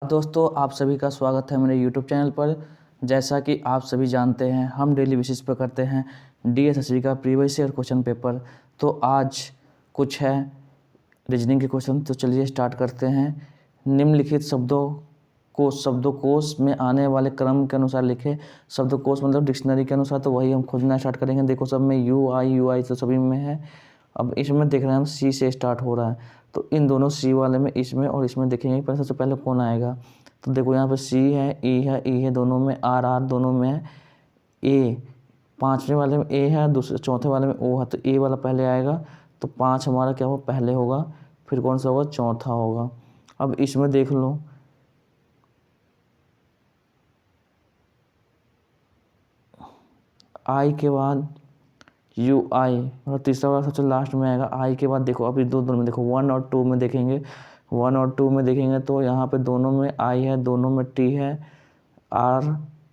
दोस्तों, आप सभी का स्वागत है मेरे यूट्यूब चैनल पर। जैसा कि आप सभी जानते हैं, हम डेली बेसिस पर करते हैं DSSC का प्रीवियस ईयर क्वेश्चन पेपर। तो आज कुछ है रीजनिंग के क्वेश्चन। तो चलिए स्टार्ट करते हैं। निम्नलिखित शब्दकोश में आने वाले क्रम के अनुसार लिखे। शब्दकोश मतलब डिक्शनरी के अनुसार, तो वही हम खोजना स्टार्ट करेंगे। देखो सब में UI तो सभी में है। अब इसमें देख रहे हैं हम C से स्टार्ट हो रहा है, तो इन दोनों C वाले में, इसमें और इसमें देखेंगे पहले सबसे पहले कौन आएगा। तो देखो यहाँ पे C है, E है, दोनों में R दोनों में है, A पाँचवें वाले में A है, दूसरे चौथे वाले में O है, तो A वाला पहले आएगा। तो 5 हमारा क्या होगा, पहले होगा। फिर कौन सा होगा, चौथा होगा। अब इसमें देख लो, I के बाद UI मतलब तीसरा वाला सबसे लास्ट में आएगा। I के बाद देखो अभी दोनों में देखो 1 और 2 में देखेंगे। 1 और 2 में देखेंगे तो यहाँ पे दोनों में I है, दोनों में T है, R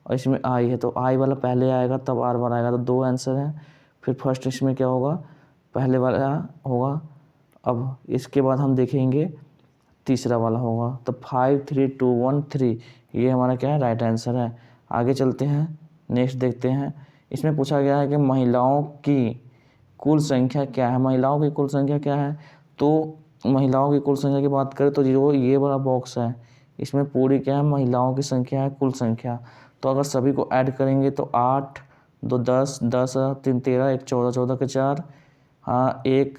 और इसमें I है। तो I वाला पहले आएगा तब R वाला आएगा। तो 2 आंसर हैं। फिर फर्स्ट इसमें क्या होगा, पहले वाला होगा। अब इसके बाद हम देखेंगे तीसरा वाला होगा। तो 5 3 2 1 3 ये हमारा क्या है, राइट आंसर है। आगे चलते हैं, नेक्स्ट देखते हैं। इसमें पूछा गया है कि महिलाओं की कुल संख्या क्या है। महिलाओं की कुल संख्या क्या है, तो महिलाओं की कुल संख्या की बात करें तो जो ये बड़ा बॉक्स है इसमें पूरी क्या है, महिलाओं की संख्या है, कुल संख्या। तो अगर सभी को ऐड करेंगे तो 8 2 10 10 3 13 1 14 14 के 4, हाँ 1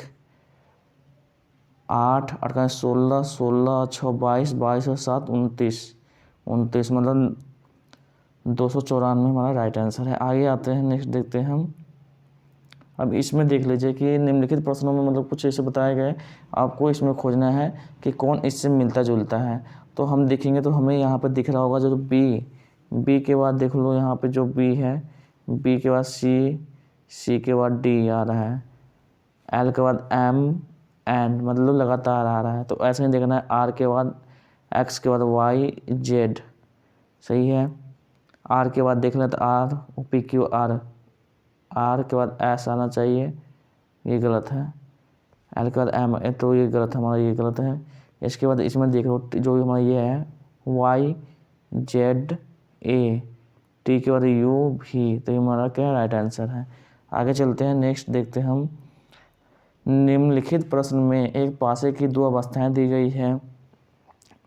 8 8 का 16 16 6 22 22 और 7 29 29 मतलब 294 हमारा राइट आंसर है। आगे आते हैं, नेक्स्ट देखते हैं हम। अब इसमें देख लीजिए कि निम्नलिखित प्रश्नों में मतलब कुछ ऐसे बताए गए, आपको इसमें खोजना है कि कौन इससे मिलता जुलता है। तो हम देखेंगे तो हमें यहाँ पर दिख रहा होगा जो बी के बाद देख लो यहाँ पे जो बी है, बी के बाद सी के बाद डी आ रहा है, एल के बाद एम एन मतलब लगातार आ रहा है। तो ऐसे ही देखना है, आर के बाद एक्स के बाद वाई जेड, सही है। आर के बाद देख लें तो आर पी क्यू आर के बाद एस आना चाहिए, ये गलत है। एल के बाद एम, तो ये गलत है हमारा, ये गलत है। इसके बाद इसमें देख लो जो हमारा ये है वाई जेड ए, टी के बाद यू भी, तो ये हमारा क्या राइट आंसर है। आगे चलते हैं, नेक्स्ट देखते हैं हम। निम्नलिखित प्रश्न में एक पासे की 2 अवस्थाएं दी गई है।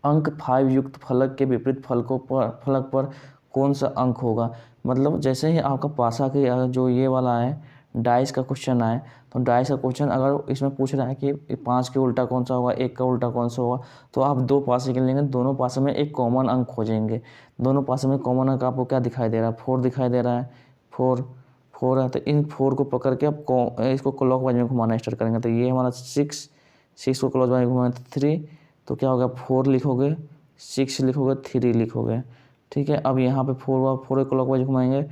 अंक 5 युक्त फलक के विपरीत फलक पर कौन सा अंक होगा। मतलब जैसे ही आपका पासा के जो ये वाला है डाइस का क्वेश्चन आए, तो डाइस का क्वेश्चन अगर इसमें पूछ रहा है कि 5 के उल्टा कौन सा होगा, 1 का उल्टा कौन सा होगा, तो आप 2 पासे के लेंगे, दोनों पासे में एक कॉमन अंक खोजेंगे। दोनों पासे में कॉमन अंक आपको क्या दिखाई दे रहा है, 4 दिखाई दे रहा है, 4 है। तो इन 4 को पकड़ के आप इसको क्लॉकवाइज में घुमाना स्टार्ट करेंगे। तो ये हमारा 6 को क्लॉकवाइज में घुमाएंगे तो 3, तो क्या होगा, 4 लिखोगे, 6 लिखोगे, 3 लिखोगे, ठीक है। अब यहाँ पे 4 क्लॉकवाइज घुमाएंगे,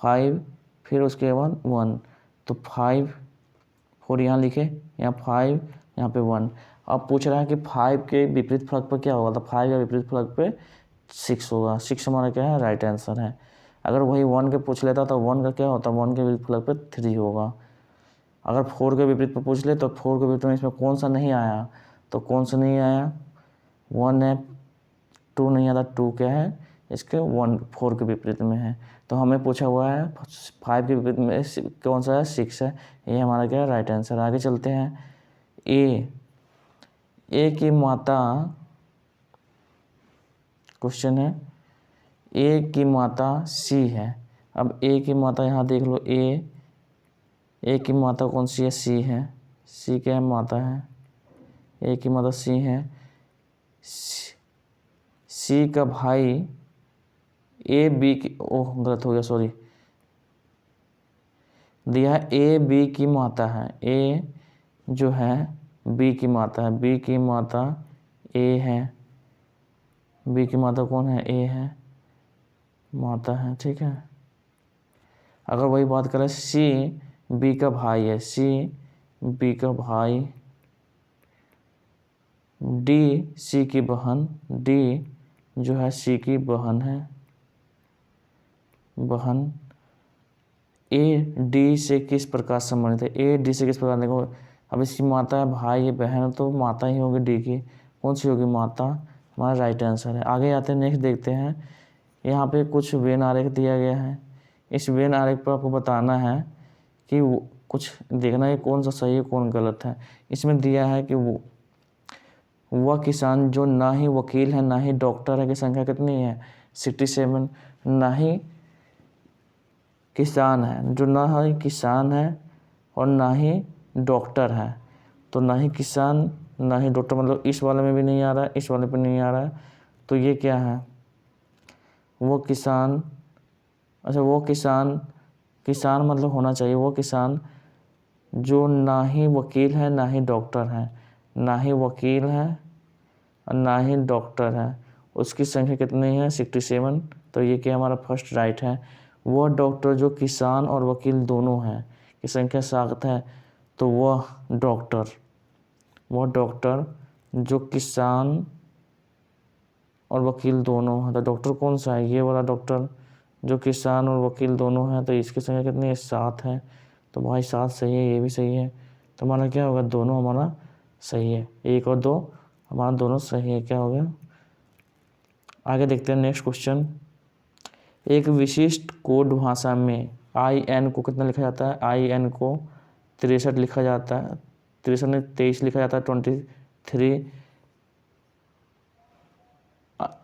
5 फिर उसके बाद 1, तो 4 यहाँ लिखे, यहाँ 5 यहाँ पे 1। अब पूछ रहा है कि 5 के विपरीत फलक पर क्या होगा, तो 5 के विपरीत फलक पे 6 होगा। 6 हमारा क्या है, राइट आंसर है। अगर वही 1 के पूछ लेता तो 1 का क्या होता, 1 के विपरीत फलक पे 3 होगा। अगर 4 के विपरीत पर पूछ ले तो 4 के विपरीत में इसमें कौन सा नहीं आया, तो कौन सा नहीं आया, 1 है, 2 नहीं आता, 2 क्या है इसके 4 के विपरीत में है। तो हमें पूछा हुआ है 5 के विपरीत में कौन सा है, 6 है। ये हमारा क्या है, राइट आंसर। आगे चलते हैं। ए की माता, क्वेश्चन है ए की माता सी है। अब ए की माता यहाँ देख लो, ए की माता कौन सी है, सी है। सी क्या है, माता है, ए की माता सी है। सी का भाई ए बी की, ओह गलत हो गया, सॉरी, दिया है ए बी की माता है। ए जो है बी की माता है, बी की माता ए है, बी की माता कौन है, ए है, माता है, ठीक है। अगर वही बात करें सी बी का भाई है, सी बी का भाई, डी सी की बहन, डी जो है सी की बहन है, बहन। ए डी से किस प्रकार संबंधित है, ए डी से किस प्रकार, देखो अब इसकी माता है, भाई है, बहन, तो माता ही होगी डी की, कौन सी होगी, माता। हमारा राइट आंसर है। आगे आते हैं, नेक्स्ट देखते हैं। यहाँ पे कुछ वेन आरेख दिया गया है। इस वेन आरेख पर आपको बताना है कि कुछ देखना है कौन सा सही है कौन गलत है। इसमें दिया है कि वह किसान जो ना ही वकील है ना ही डॉक्टर है की संख्या कितनी है 67। ना ही किसान है, जो ना ही किसान है और ना ही डॉक्टर है, तो ना ही किसान ना ही डॉक्टर, मतलब इस वाले में भी नहीं आ रहा है, इस वाले पे नहीं आ रहा है, तो ये क्या है वो किसान। अच्छा, वो किसान मतलब होना चाहिए वो किसान जो ना ही वकील है ना ही डॉक्टर है, ना ही वकील है और ना ही डॉक्टर है, उसकी संख्या कितनी है 67। तो ये क्या हमारा फर्स्ट राइट है। वो डॉक्टर जो किसान और वकील दोनों हैं की संख्या 7 है, तो वह डॉक्टर जो किसान और वकील दोनों हैं, तो डॉक्टर कौन सा है, ये वाला डॉक्टर जो किसान और वकील दोनों हैं, तो इसकी संख्या कितनी है 7 है। तो भाई 7 सही है, ये भी सही है, तो हमारा क्या होगा दोनों हमारा सही है, 1 और 2 हमारा दोनों सही है। क्या हो गया, आगे देखते हैं नेक्स्ट क्वेश्चन। एक विशिष्ट कोड भाषा में IN को कितना लिखा जाता है, IN को 63 लिखा जाता है, 63 नहीं 23 लिखा जाता है, 23।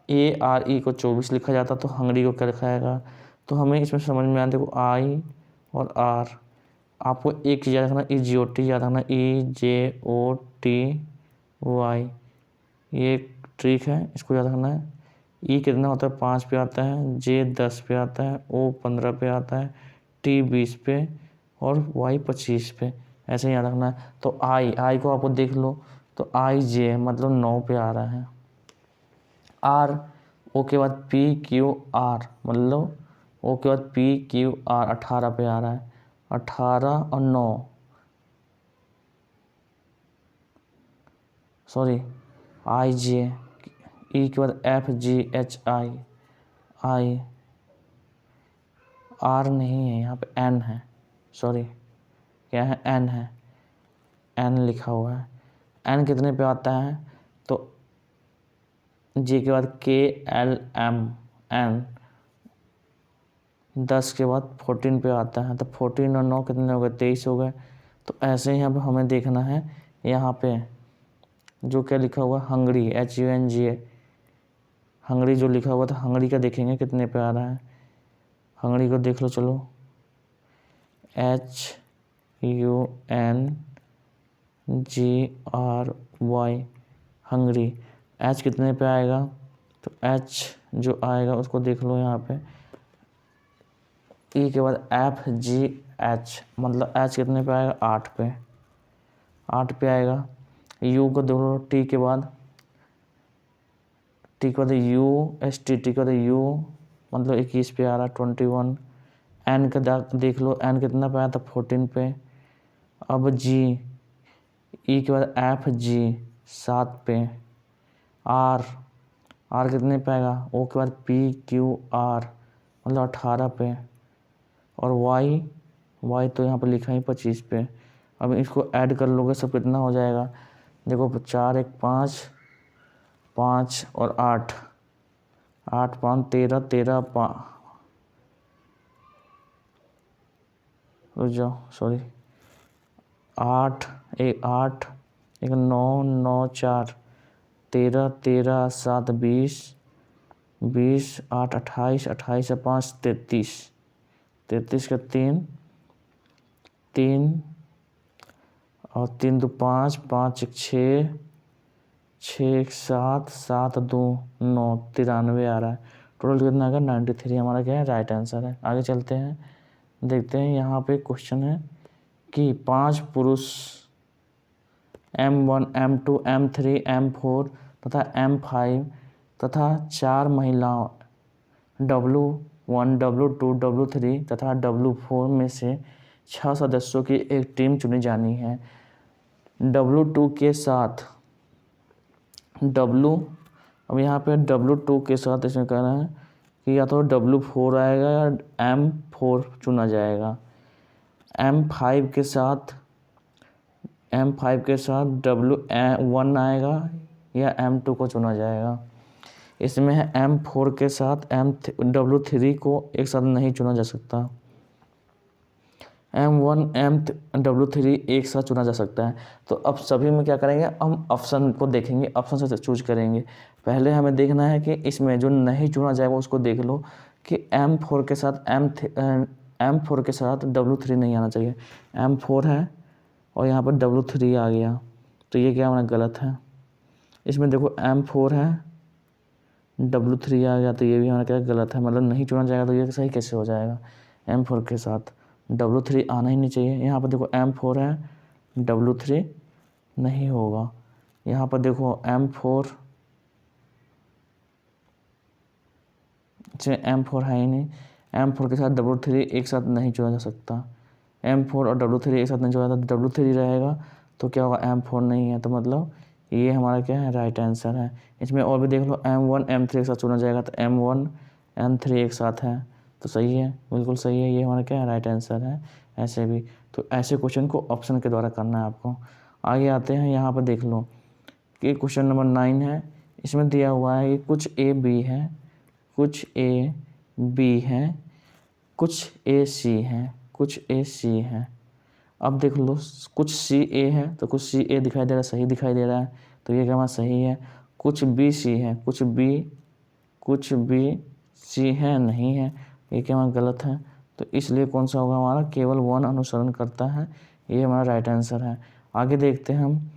ARE को 24 लिखा जाता, तो हंगरी को क्या लिखा जाएगा। तो हमें इसमें समझ में आया, देखो I और R, आपको एक चीज़ याद रखना, EGOT याद रखना, EJOTY, ये ट्रिक है, इसको याद रखना है। E कितना होता है 5 पे आता है, J 10 पे आता है, O 15 पे आता है, T 20 पे और Y 25 पे, ऐसे याद रखना है। तो I को आपको देख लो, तो IJ मतलब 9 पे आ रहा है। R O के बाद PQR मतलब O के बाद PQR 18 पे आ रहा है, 18 और 9, सॉरी IJ, E के बाद FGHI, R नहीं है यहाँ पे, N है, सॉरी क्या है N है, N लिखा हुआ है। N कितने पे आता है, तो J के बाद KLM N 10 के बाद 14 पे आता है, तो 14 और 9 कितने हो गए 23 हो गए। तो ऐसे ही यहाँ पे हमें देखना है, यहाँ पे जो क्या लिखा हुआ हंगरी HUNGA, हंगरी जो लिखा हुआ था, हंगरी का देखेंगे कितने पे आ रहा है। हंगरी को देख लो, चलो HUNGRY हंगरी, H कितने पे आएगा, तो H जो आएगा उसको देख लो यहाँ पे, E के बाद FGH मतलब H कितने पे आएगा 8 पे आएगा। U को देख लो, T के बाद UST, T के बाद U मतलब 21 पे आ रहा है 21। N का देख लो, N कितना पे आया था 14 पे। अब G, E के बाद FG 7 पे, R कितने पे आएगा, O के बाद PQR मतलब 18 पे, और Y तो यहाँ पर लिखा ही 25 पे। अब इसको ऐड कर लोगे सब कितना हो जाएगा, देखो 4 1 5 और 8 5 13 13 रुक जाओ सॉरी 8 1 9 9 4 13 13 7 20 20 8 28 28 से 5 33 33 का 3 और 3 2 5 5 1 6 6 1 7 7 2 9 93 आ रहा है। टोटल कितना आ गया 93, हमारा क्या है राइट आंसर है। आगे चलते हैं, देखते हैं यहाँ पे क्वेश्चन है कि 5 पुरुष M1 M2 M3 M4 तथा M5 तथा 4 महिलाओं W1 W2 W3 तथा W4 में से 6 सदस्यों की एक टीम चुनी जानी है। W2 के साथ अब यहाँ पे W2 के साथ इसमें कहना है कि या तो W4 आएगा या M4 चुना जाएगा। M5 के साथ W1 आएगा या M2 को चुना जाएगा। इसमें है M4 के साथ W3 को एक साथ नहीं चुना जा सकता। M1 W3 एक साथ चुना जा सकता है। तो अब सभी में क्या करेंगे, हम ऑप्शन को देखेंगे, ऑप्शन से चूज करेंगे। पहले हमें देखना है कि इसमें जो नहीं चुना जाएगा उसको देख लो कि M4 के साथ W3 नहीं आना चाहिए। M4 है और यहाँ पर W3 आ गया, तो ये क्या हमारा गलत है। इसमें देखो M4 है, W3 आ गया, तो ये भी हमारा क्या गलत है, मतलब नहीं चुना जाएगा। तो ये सही कैसे हो जाएगा, M4 के साथ W3 आना ही नहीं चाहिए। यहाँ पर देखो M4 है, W3 नहीं होगा। यहाँ पर देखो M4 है ही नहीं, M4 के साथ W3 एक साथ नहीं चुना जा सकता। M4 और W3 एक साथ नहीं चुना जाता, W3 रहेगा तो क्या होगा, M4 नहीं है, तो मतलब ये हमारा क्या है, राइट आंसर है। इसमें और भी देख लो, M1 M3 एक साथ चुना जाएगा, तो M1 M3 एक साथ है, तो सही है, बिल्कुल सही है, ये हमारा क्या है, राइट आंसर है। ऐसे भी, तो ऐसे क्वेश्चन को ऑप्शन के द्वारा करना है आपको। आगे आते हैं, यहाँ पर देख लो कि क्वेश्चन नंबर 9 है। इसमें दिया हुआ है कि कुछ A B है, कुछ A B है, कुछ A C है, कुछ A C है। अब देख लो, कुछ C A है तो कुछ C A दिखाई दे रहा है, सही दिखाई दे रहा है, तो ये क्या हमारा सही है। कुछ B C है, कुछ B C है, नहीं है, ये क्या हमारा गलत है। तो इसलिए कौन सा होगा हमारा, केवल 1 अनुसरण करता है, ये हमारा राइट आंसर है। आगे देखते हैं हम,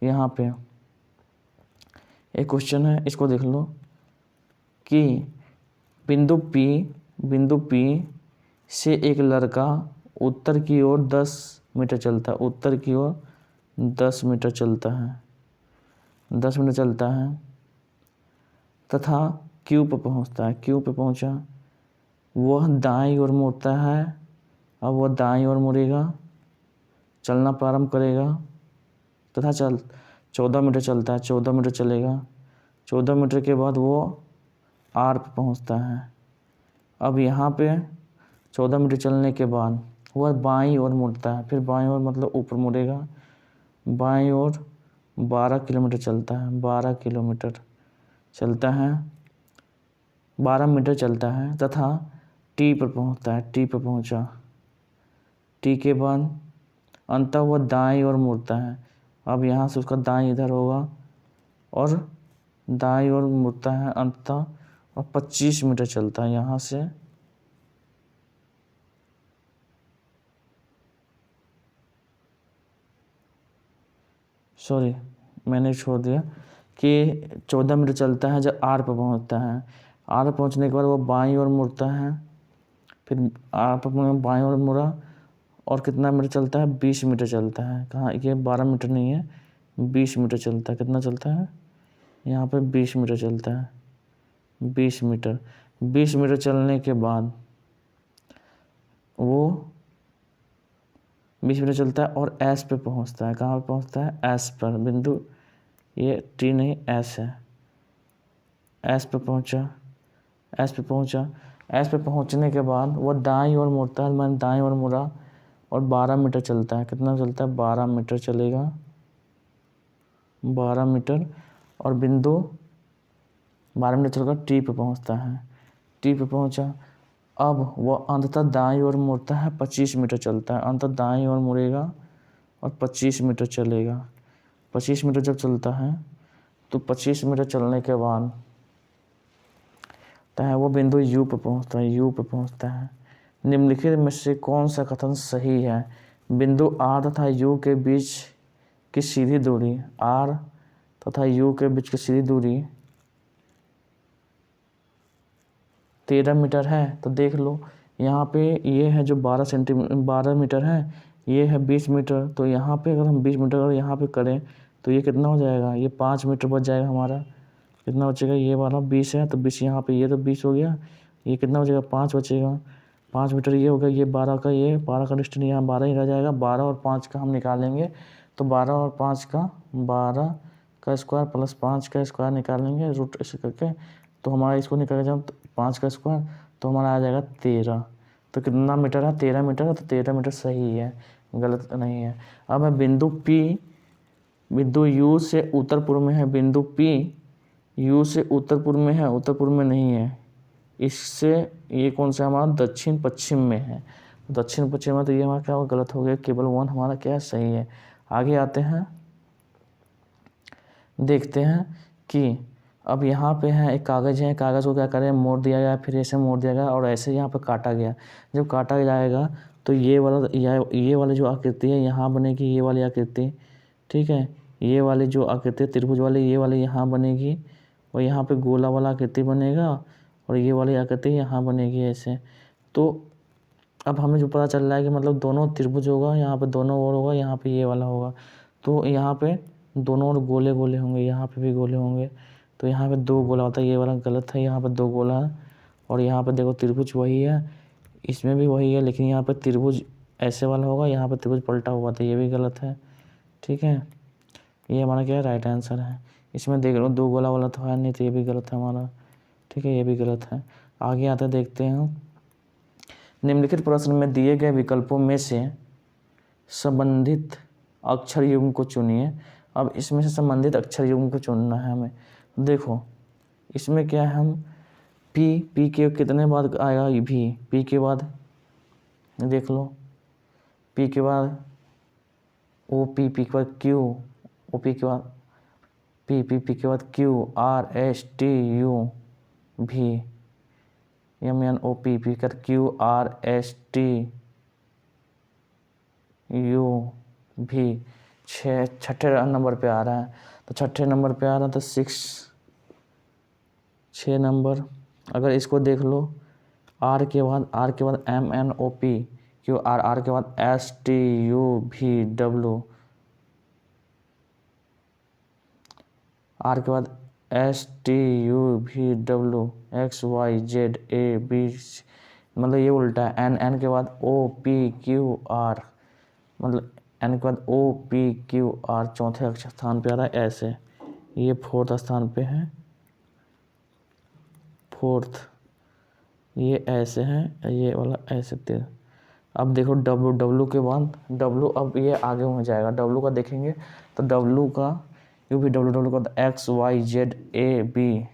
यहाँ पे एक क्वेश्चन है, इसको देख लो कि बिंदु P से एक लड़का उत्तर की ओर 10 मीटर चलता है, उत्तर की ओर 10 मीटर चलता है, 10 मीटर चलता है तथा Q पर पहुंचता है। Q पे पहुंचा, वह दाईं ओर मुड़ता है। अब वह दाईं ओर मुड़ेगा, चलना प्रारंभ करेगा तथा 14 मीटर चलता है, 14 मीटर चलेगा। 14 मीटर के बाद वो R पे पहुंचता है। अब यहाँ पे 14 मीटर चलने के बाद वह बाईं ओर मुड़ता है, फिर बाईं ओर मतलब ऊपर मुड़ेगा, बाईं ओर 12 किलोमीटर चलता है, 12 किलोमीटर चलता है, 12 मीटर चलता है तथा T पर पहुंचता है। T पर पहुंचा, T के बाद अंततः वह दाईं ओर मुड़ता है। अब यहाँ से उसका दाईं इधर होगा और दाईं ओर मुड़ता है अंततः, और 25 मीटर चलता है यहाँ से। सॉरी, मैंने छोड़ दिया कि 14 मीटर चलता है जब R पर पहुँचता है। R पर पहुँचने के बाद वो बाईं ओर मुड़ता है, फिर R पर बाईं ओर मुड़ा और कितना मीटर चलता है, 20 मीटर चलता है। कहाँ, ये 12 मीटर नहीं है, 20 मीटर चलता है। कितना चलता है, यहाँ पे 20 मीटर चलता है, 20 मीटर चलने के बाद वो 20 मीटर चलता है और S पे पहुँचता है। कहाँ पे पहुँचता है, S पर, बिंदु, ये T नहीं S है। S पे पहुँचा, S पे पहुँचने के बाद वह दाईं ओर मुड़ता है। मैंने दाईं ओर मुड़ा और 12 मीटर चलता है। कितना चलता है, 12 मीटर चलेगा, 12 मीटर, और बिंदु 12 मीटर चलकर T पे पहुँचता है। T पे पहुँचा, अब वह अंततः दाईं ओर मुड़ता है, 25 मीटर चलता है, अंततः दाईं ओर मुड़ेगा और 25 मीटर चलेगा। 25 मीटर जब चलता है तो 25 मीटर चलने के बाद वो बिंदु U पे पहुँचता है। निम्नलिखित में से कौन सा कथन सही है। बिंदु R तथा U के बीच की सीधी दूरी, R तथा U के बीच की सीधी दूरी 13 मीटर है। तो देख लो, यहाँ पे ये है जो 12 मीटर है, ये है 20 मीटर। तो यहाँ पे अगर हम 20 मीटर अगर यहाँ पे करें तो ये कितना हो जाएगा, ये 5 मीटर बच जाएगा हमारा। कितना बचेगा, ये वाला 20 है तो 20 यहाँ पे, ये तो 20 हो गया, ये कितना बचेगा, 5 बचेगा। 5 मीटर ये हो गया, ये 12 का, ये 12 का डिस्टेंस यहाँ 12 ही रह जाएगा। 12 और 5 का हम निकालेंगे तो 12 और 5 का, 12 का स्क्वायर प्लस 5 का स्क्वायर निकालेंगे रूट ऐसे करके, तो हमारा इसको निकाल जब 5 का स्क्वायर तो हमारा आ जाएगा 13। तो कितना मीटर है, 13 मीटर, तो 13 मीटर सही है, गलत नहीं है। अब है बिंदु U से उत्तर पूर्व में है बिंदु P, यू से उत्तर पूर्व में है, उत्तर पूर्व में नहीं है। इससे ये कौन सा हमारा दक्षिण पश्चिम में है, दक्षिण पश्चिम में, तो ये हमारा क्या हुआ, गलत हो गया। केवल 1 हमारा क्या सही है। आगे आते हैं, देखते हैं कि अब यहाँ पे है एक कागज़ है, कागज़ को क्या करें, मोड़ दिया गया, फिर ऐसे मोड़ दिया गया और ऐसे यहाँ पे काटा गया। जब काटा जाएगा तो ये वाली जो आकृति है यहाँ बनेगी, ये वाली आकृति, ठीक है। ये वाली जो आकृति त्रिभुज वाली, ये वाली यहाँ बनेगी और यहाँ पे गोला वाला आकृति बनेगा और ये वाली आकृति यहाँ बनेगी ऐसे। तो अब हमें जो पता चल रहा है कि मतलब दोनों त्रिभुज होगा, यहाँ पे दोनों ओर होगा, यहाँ पे ये वाला होगा, तो यहाँ पे दोनों ओर गोले गोले होंगे, यहाँ पे भी गोले होंगे। तो यहाँ पे 2 गोला होता है, ये वाला गलत है, यहाँ पे 2 गोला है। और यहाँ पे देखो त्रिभुज वही है, इसमें भी वही है, लेकिन यहाँ पे त्रिभुज ऐसे वाला होगा, यहाँ पे त्रिभुज पलटा हुआ था, ये भी गलत है, ठीक है। ये हमारा क्या है, राइट आंसर है। इसमें देख लो 2 गोला वाला तो है नहीं, तो ये भी गलत है हमारा, ठीक है, ये भी गलत है। आगे आते देखते हैं, निम्नलिखित प्रश्न में दिए गए विकल्पों में से संबंधित अक्षर युग्म को चुनिए। अब इसमें से संबंधित अक्षर युग्म को चुनना है हमें। देखो इसमें क्या है, हम पी के कितने बाद आएगा, भी पी के बाद देख लो, पी के बाद ओ, पी के बाद क्यू, ओ पी के बाद पी के बाद Q, R S T U भी, एम एन ओ पी कर Q R S T U भी। छठे नंबर पे आ रहा है, तो छठे नंबर पे आ रहा है तो 6 नंबर। अगर इसको देख लो, आर के बाद M N O P Q R के बाद एस टी यू भी डब्लू, आर के बाद एस टी यू भी W X Y Z A B, मतलब ये उल्टा है। एन के बाद ओ पी क्यू आर, मतलब एन के बाद ओ पी क्यू आर चौथे स्थान पे आ रहा है ऐसे, ये 4th स्थान पे है, 4th, ये ऐसे है, ये वाला ऐसे 13। अब देखो डब्लू के बाद डब्लू, अब ये आगे हो जाएगा, डब्लू का देखेंगे तो डब्लू का यू भी डब्लू का X Y Z A B,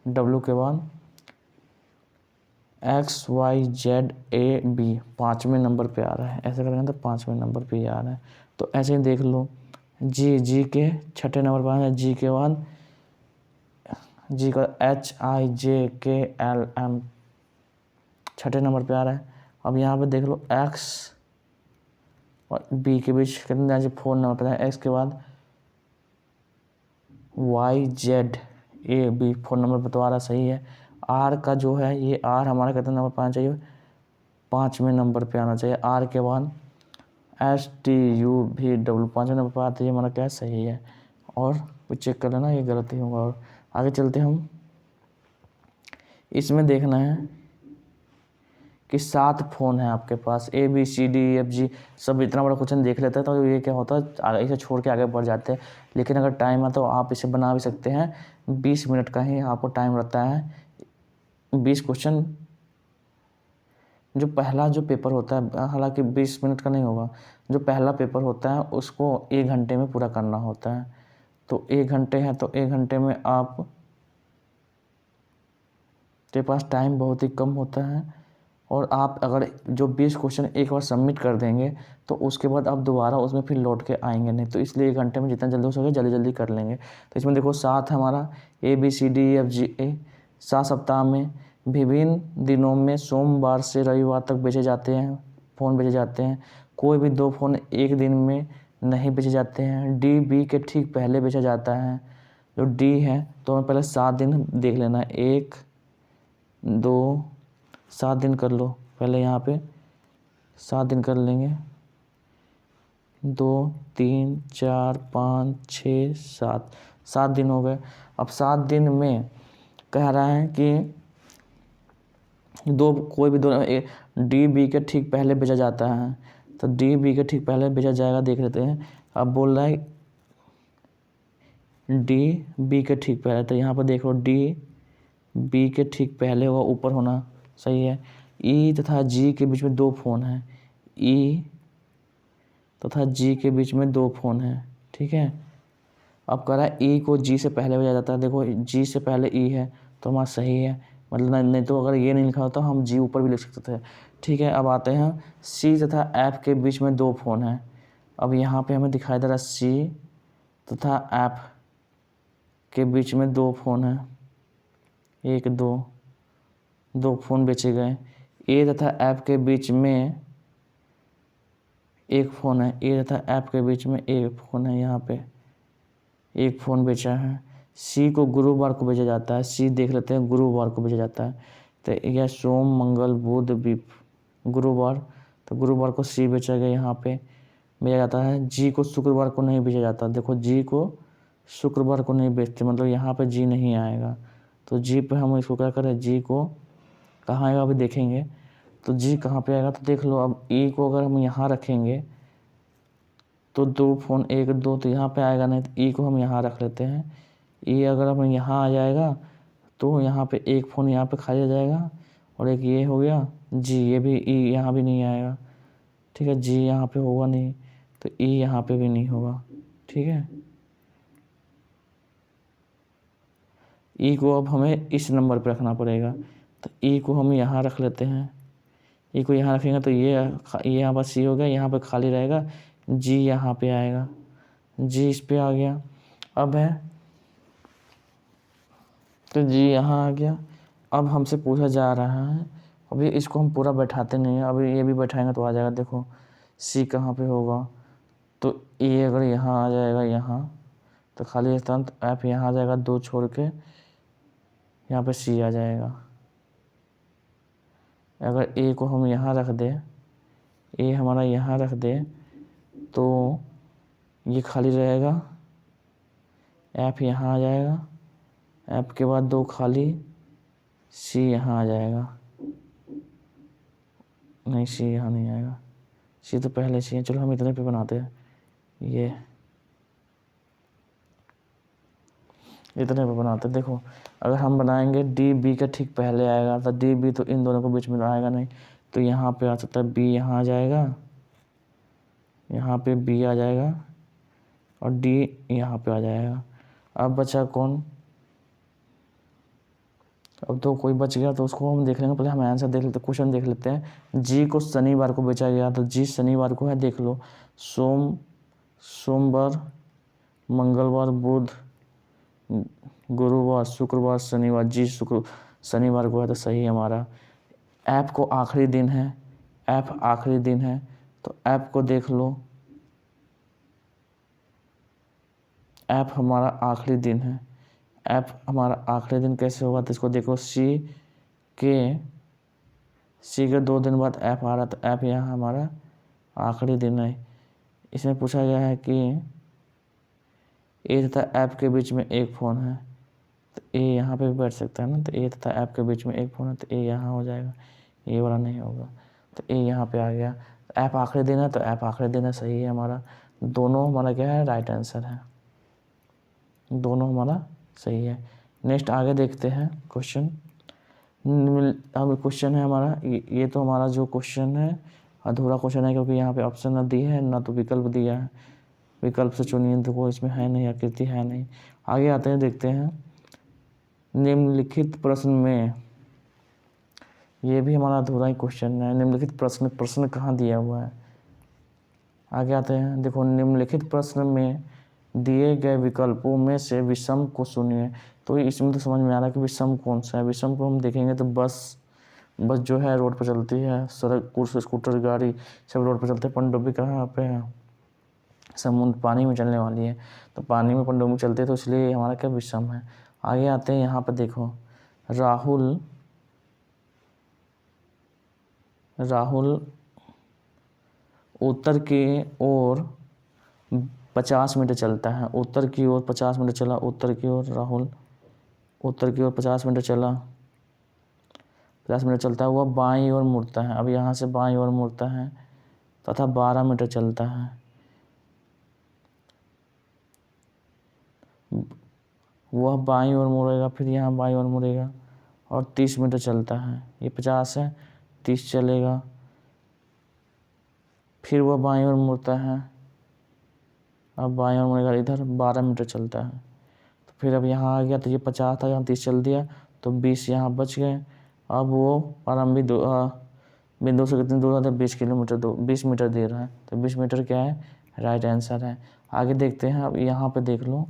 W के बाद X Y Z A B 5वें नंबर पे आ रहा है, ऐसे करेंगे तो 5वें नंबर पे ही आ रहा है। तो ऐसे ही देख लो, जी के छठे नंबर पर आ रहा है, जी का एच आई जे के एल एम छठे नंबर पे आ रहा है। अब यहाँ पे देख लो एक्स और बी के बीच कितने 4 नंबर पर है, एक्स के बाद Y Z A B 4 number पर तो आ रहा सही है। आर का जो है, ये आर हमारा कितने नंबर पर आना चाहिए, 5वें नंबर पे आना चाहिए। आर के बाद एस टी यू भी डब्लू 5वें नंबर पर आते ही हमारा क्या सही है, और कुछ चेक कर लेना, ये गलती होगा। और आगे चलते हम, इसमें देखना है कि 7 फ़ोन है आपके पास, A B C D F G सब, इतना बड़ा क्वेश्चन देख लेते हैं तो ये क्या होता है, इसे छोड़ के आगे बढ़ जाते हैं। लेकिन अगर टाइम है तो आप इसे बना भी सकते हैं, 20 मिनट का ही आपको टाइम रहता है। 20 क्वेश्चन, जो पहला जो पेपर होता है, हालांकि 20 मिनट का नहीं होगा, जो पहला पेपर होता है उसको 1 घंटे में पूरा करना होता है। तो 1 घंटे है, तो 1 घंटे में आप के पास टाइम बहुत ही कम होता है। और आप अगर जो 20 क्वेश्चन एक बार सबमिट कर देंगे तो उसके बाद आप दोबारा उसमें फिर लौट के आएंगे नहीं, तो इसलिए 1 घंटे में जितना जल्दी हो सके जल्दी जल्दी कर लेंगे। तो इसमें देखो 7 हमारा A B C D F G A, 7 सप्ताह में विभिन्न दिनों में सोमवार से रविवार तक बेचे जाते हैं, फ़ोन बेचे जाते हैं। कोई भी 2 फ़ोन एक दिन में नहीं बेचे जाते हैं। डी बी के ठीक पहले बेचा जाता है। जो डी है तो हमें पहले 7 दिन देख लेना है, 1 2 7 दिन कर लो, पहले यहाँ पे 7 दिन कर लेंगे, 2 3 4 5 6 7 दिन हो गए। अब 7 दिन में कह रहा है कि कोई भी 2 डी बी के ठीक पहले बेचा जाता है, तो डी बी के ठीक पहले बेचा जाएगा, देख लेते हैं। अब बोल रहा है डी बी के ठीक पहले, तो यहाँ पर देखो डी बी के ठीक पहले होगा, ऊपर होना सही है। ई तथा जी के बीच में 2 फ़ोन हैं, ई तथा जी के बीच में 2 फ़ोन हैं, ठीक है। अब कह रहा है ई को जी से पहले भेजा जाता है। देखो जी से पहले ई है तो हमारा सही है, मतलब नहीं तो अगर ये नहीं लिखा होता हम जी ऊपर भी लिख सकते थे। ठीक है, अब आते हैं सी तथा एफ के बीच में 2 फ़ोन हैं। अब यहाँ पे हमें दिखाई दे रहा है सी तथा एफ के बीच में 2 फ़ोन हैं, 1 2 फ़ोन बेचे गए। ए तथा एफ के बीच में 1 फ़ोन है, ए तथा एफ के बीच में 1 फ़ोन है, यहाँ पे 1 फ़ोन बेचा है। सी को गुरुवार को भेजा जाता है, सी देख लेते हैं गुरुवार को भेजा जाता है। तो यह सोम मंगल बुध गुरुवार, तो गुरुवार को सी बेचा गया, यहाँ पे भेजा जाता है। जी को शुक्रवार को नहीं भेजा जाता। देखो जी को शुक्रवार को नहीं बेचते, मतलब यहाँ पे जी नहीं आएगा। तो जी पे हम इसको क्या करें, जी को कहाँ आएगा अभी देखेंगे। तो जी कहाँ पे आएगा, तो देख लो अब ई को अगर हम यहाँ रखेंगे तो 2 फ़ोन 1 2 तो यहाँ पे आएगा नहीं, तो ई को हम यहाँ रख लेते हैं। ई अगर हम यहाँ आ जाएगा तो यहाँ पे 1 फ़ोन यहाँ पे खाली आ जाएगा और एक ये हो गया जी, ये भी ई यहाँ भी नहीं आएगा। ठीक है, जी यहाँ पे होगा नहीं तो ई यहाँ पे भी नहीं होगा। ठीक है, ई को अब हमें इस नंबर पे रखना पड़ेगा। तो ई को हम यहाँ रख लेते हैं, ई को यहाँ रखेंगे तो ये यहाँ पर सी हो गया, यहाँ पे खाली रहेगा, जी यहाँ पे आएगा, जी इस पे आ गया। अब है तो जी यहाँ आ गया। अब हमसे पूछा जा रहा है, अभी इसको हम पूरा बैठाते नहीं हैं, अभी ये भी बैठाएंगे तो आ जाएगा। देखो सी कहाँ पे होगा, तो ए अगर यहाँ आ जाएगा यहाँ तो खाली स्थान, तो एफ यहाँ आ जाएगा 2 छोड़ के, यहाँ पे सी आ जाएगा। अगर ए को हम यहाँ रख दें, ए हमारा यहाँ रख दे तो ये खाली रहेगा, एफ यहाँ आ जाएगा, एफ के बाद 2 खाली, सी यहाँ आ जाएगा, नहीं सी यहाँ नहीं आएगा, सी तो पहले सी है। चलो हम इतने पे बनाते हैं, ये इतने पे बनाते हैं। देखो अगर हम बनाएंगे डी बी के ठीक पहले आएगा, तो डी बी तो इन दोनों के बीच में आएगा नहीं, तो यहाँ पे आ सकता है बी यहाँ आ जाएगा, यहाँ पे बी आ जाएगा और डी यहाँ पे आ जाएगा। अब बचा कौन, अब तो कोई बच गया तो उसको हम देख लेंगे, पहले हम आंसर देख लेते, क्वेश्चन देख लेते हैं। जी को शनिवार को बेचा गया, तो जी शनिवार को है, देख लो सोमवार मंगलवार बुध गुरुवार शुक्रवार शनिवार, जी शनिवार को है तो सही है हमारा। ऐप को आखिरी दिन है, ऐप आखिरी दिन है, तो ऐप को देख लो, ऐप हमारा आखिरी दिन है। ऐप हमारा आखिरी दिन कैसे होगा, तो इसको देखो सी के 2 दिन बाद ऐप आ रहा, तो ऐप यहाँ हमारा आखिरी दिन है। इसमें पूछा गया है कि ए तथा ऐप के बीच में 1 फ़ोन है, तो ए यहाँ पे भी बैठ सकता है ना, तो ए तथा ऐप के बीच में 1 फ़ोन है, तो ए यहाँ हो जाएगा, ये वाला नहीं होगा, तो ए यहाँ पे आ गया। तो ऐप आखिरी दिन है, तो ऐप आखिरी दिन है, सही है हमारा। दोनों हमारा क्या है, राइट आंसर है, दोनों हमारा सही है। नेक्स्ट आगे देखते हैं क्वेश्चन। अब क्वेश्चन है हमारा ये तो हमारा जो क्वेश्चन है अधूरा क्वेश्चन है, क्योंकि यहाँ पे ऑप्शन ना दी है ना तो विकल्प दिया है, विकल्प से चुनिए, तो वो इसमें है नहीं, आकृति है नहीं। आगे आते हैं, देखते हैं निम्नलिखित प्रश्न में, ये भी हमारा अधूरा ही क्वेश्चन है। निम्नलिखित प्रश्न कहाँ दिया हुआ है, आगे आते हैं। देखो निम्नलिखित प्रश्न में दिए गए विकल्पों में से विषम को चुनिए। तो इसमें तो समझ में आ रहा है कि विषम कौन सा है। विषम को हम देखेंगे तो बस जो है रोड पर चलती है, सड़क कुर्स स्कूटर गाड़ी सब रोड पर चलते हैं। पनडुब्बी कहाँ पे है, समुद्र पानी में चलने वाली है, तो पानी में पनडुब्बी चलते हैं, तो इसलिए हमारा क्या विषम है। आगे आते हैं, यहाँ पर देखो राहुल उत्तर की ओर 50 मीटर चलता है, उत्तर की ओर 50 मीटर चला, उत्तर की ओर राहुल उत्तर की ओर 50 मीटर चला, 50 मीटर चलता है, वह बाईं ओर मुड़ता है। अब यहाँ से बाईं ओर मुड़ता है तथा 12 मीटर चलता है, वह बाईं ओर मुड़ेगा, फिर यहाँ बाईं ओर मुड़ेगा और 30 मीटर चलता है। ये 50 है, 30 चलेगा, फिर वह बाईं ओर मुड़ता है अब बाएं और मुड़ेगा इधर 12 मीटर चलता है। तो फिर अब यहाँ आ गया तो ये 50 था, यहाँ 30 चल दिया तो 20 यहाँ बच गए। अब वो प्रारंभिक बिंदु से कितनी दूर है, 20 मीटर दे रहा है, तो 20 मीटर क्या है, राइट आंसर है। आगे देखते हैं। अब यहाँ पे देख लो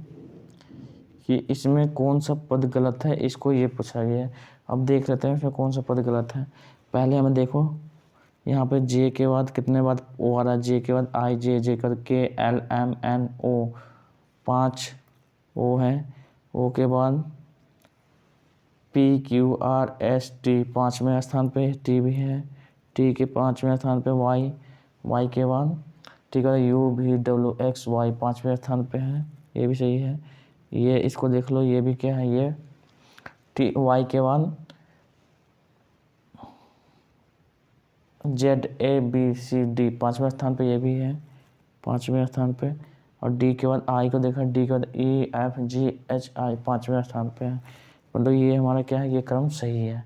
कि इसमें कौन सा पद गलत है, इसको ये पूछा गया है। अब देख लेते हैं इसमें कौन सा पद गलत है। पहले हमें देखो यहाँ पे जे के बाद कितने बाद ओ आ रहा है, जे के बाद आई, जे कर के L M N O, 5 O है, ओ के बाद P Q R S T 5वें स्थान पे, टी भी है, टी के 5वें स्थान पे वाई, वाई के बाद टी का यू भी डब्ल्यू एक्स वाई 5वें स्थान पे है, ये भी सही है। ये इसको देख लो, ये भी क्या है, ये टी वाई के बाद Z A B C D 5वें स्थान पे, ये भी है 5वें स्थान पे। और डी के बाद आई को देखा, डी के बाद E F G H I 5वें स्थान पे है। मतलब ये हमारा क्या है, ये क्रम सही है।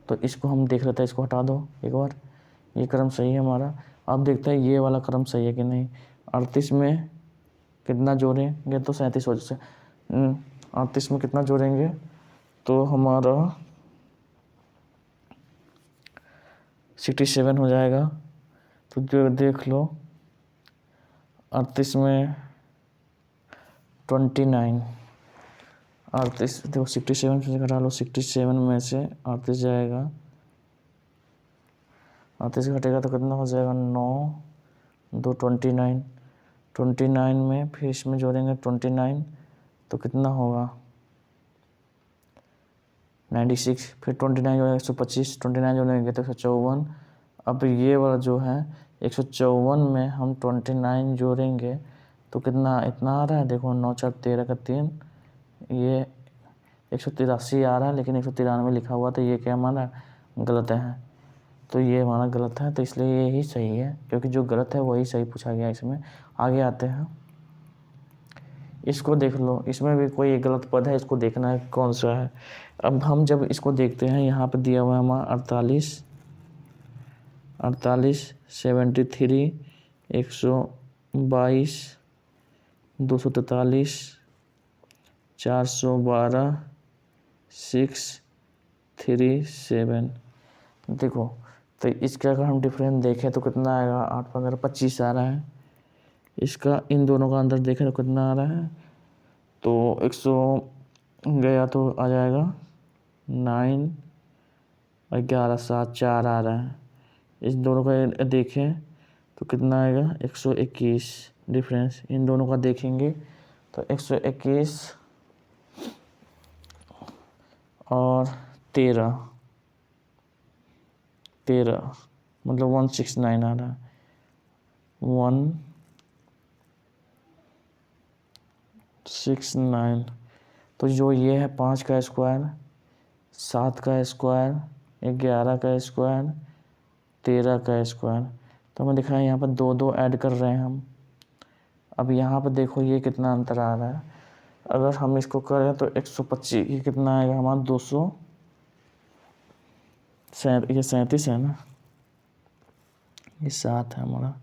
तो इसको हम देख लेते हैं, इसको हटा दो एक बार, ये क्रम सही है हमारा। अब देखते हैं ये वाला क्रम सही है कि नहीं। 38 में कितना जोड़ेंगे तो 37 हो जाए, 38 में कितना जोड़ेंगे तो हमारा 67 हो जाएगा। तो जो देख लो 38 में 29, 38 देखो 67 से घटा लो, 67 में से 38 जाएगा, 38 घटेगा तो कितना हो जाएगा 9 2 29, 29 में फिर इसमें जोड़ेंगे 29 तो कितना होगा 96, फिर 29 जोड़ेंगे 125, 29 जोड़ेंगे तो 154। अब ये वाला जो है 154 में हम 29 जोड़ेंगे तो कितना इतना आ रहा है, देखो 9 4 13 का 3, ये 183 आ रहा है, लेकिन 193 लिखा हुआ, तो ये क्या हमारा गलत है। तो ये हमारा गलत है, तो इसलिए ये ही सही है, क्योंकि जो गलत है वही सही पूछा गया इसमें। आगे आते हैं, इसको देख लो, इसमें भी कोई एक गलत पद है, इसको देखना है कौन सा है। अब हम जब इसको देखते हैं, यहाँ पे दिया हुआ है हमारा 48 73 122 243 412 637। देखो तो इसका अगर हम डिफरेंस देखें तो कितना आएगा, 8 15 25 आ रहा है। इसका इन दोनों का अंदर देखें तो कितना आ रहा है, तो 100 गया तो आ जाएगा 9 और 11 7 4 आ रहा है। इस दोनों का देखें तो कितना आएगा 121। डिफरेंस इन दोनों का देखेंगे तो 121 और 13 मतलब 169 आ रहा है, 169। तो जो ये है 5 का स्क्वायर, 7 का स्क्वायर, 11 का स्क्वायर, 13 का स्क्वायर, तो हमें दिखा है यहाँ पर 2 2 ऐड कर रहे हैं हम। अब यहाँ पर देखो ये कितना अंतर आ रहा है, अगर हम इसको करें तो 125, ये कितना आएगा हमारा 200, ये 37 है ना, ये 7 है हमारा,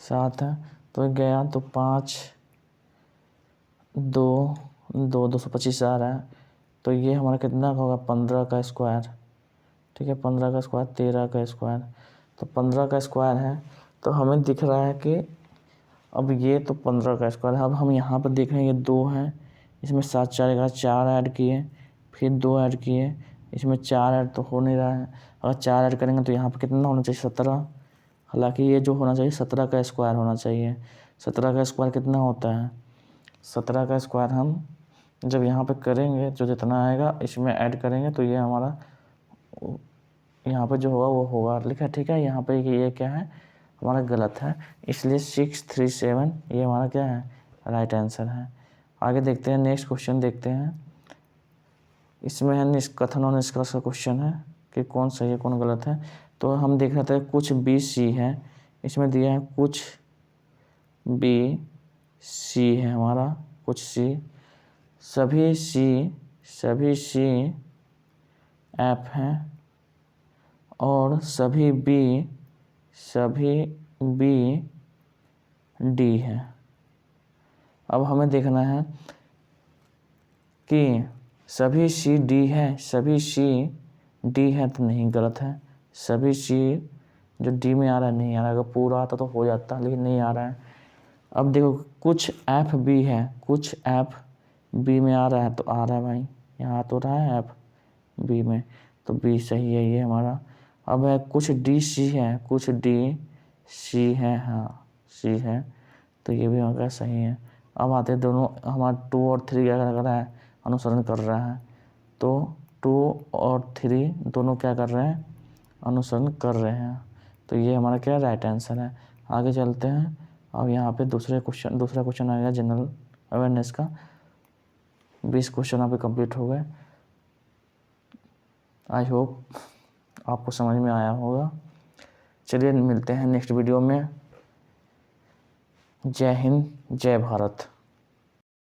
7 है। तो गया तो 5 2 2 225 आ रहा है, तो ये हमारा कितना होगा 15 का स्क्वायर, ठीक है 15 का स्क्वायर 13 का स्क्वायर, तो 15 का स्क्वायर है। तो हमें दिख रहा है कि अब ये तो 15 का स्क्वायर है। अब हम यहाँ पर देख रहे हैं ये 2 है, इसमें 7 4 11 4 ऐड किए, फिर 2 ऐड किए, इसमें 4 ऐड तो हो नहीं रहा है। अगर 4 ऐड करेंगे तो यहाँ पर कितना होना चाहिए 17, हालांकि ये जो होना चाहिए 17 का स्क्वायर होना चाहिए। 17 का स्क्वायर कितना होता है, 17 का स्क्वायर हम जब यहाँ पे करेंगे जो जितना आएगा इसमें ऐड करेंगे तो ये हमारा यहाँ पे जो होगा वो होगा लिखा, ठीक है। यहाँ पे ये क्या है हमारा गलत है, इसलिए 637 ये हमारा क्या है राइट आंसर है। आगे देखते हैं, नेक्स्ट क्वेश्चन देखते हैं। इसमें है कथन और निष्कर्ष का क्वेश्चन है कि कौन सही है कौन गलत है। तो हम देख रहे थे कुछ बी सी है, इसमें दिया है कुछ बी सी है हमारा, कुछ सी, सभी सी एफ हैं और सभी बी डी है। अब हमें देखना है कि सभी सी डी है, सभी सी डी है तो नहीं, गलत है। सभी सी जो डी में आ रहा है नहीं आ रहा है, अगर पूरा आता तो हो जाता, लेकिन नहीं आ रहा है। अब देखो कुछ एफ बी है, कुछ एफ बी में आ रहा है तो आ रहा है भाई, यहाँ तो रहा है एफ बी में, तो बी सही है ये हमारा। अब है कुछ डी सी है, कुछ डी सी है, हाँ सी है, तो ये भी हमारा सही है। अब आते हैं दोनों, हमारा 2 और 3 क्या कर रहा है, अनुसरण कर रहा है। तो 2 और 3 दोनों क्या कर रहे हैं, अनुसरण कर रहे हैं। तो ये हमारा क्या राइट आंसर है। आगे चलते हैं। अब यहाँ पे दूसरा क्वेश्चन आ गया जनरल अवेयरनेस का। 20 क्वेश्चन यहाँ पे कंप्लीट हो गए। आई होप आपको समझ में आया होगा। चलिए मिलते हैं नेक्स्ट वीडियो में। जय हिंद, जय भारत।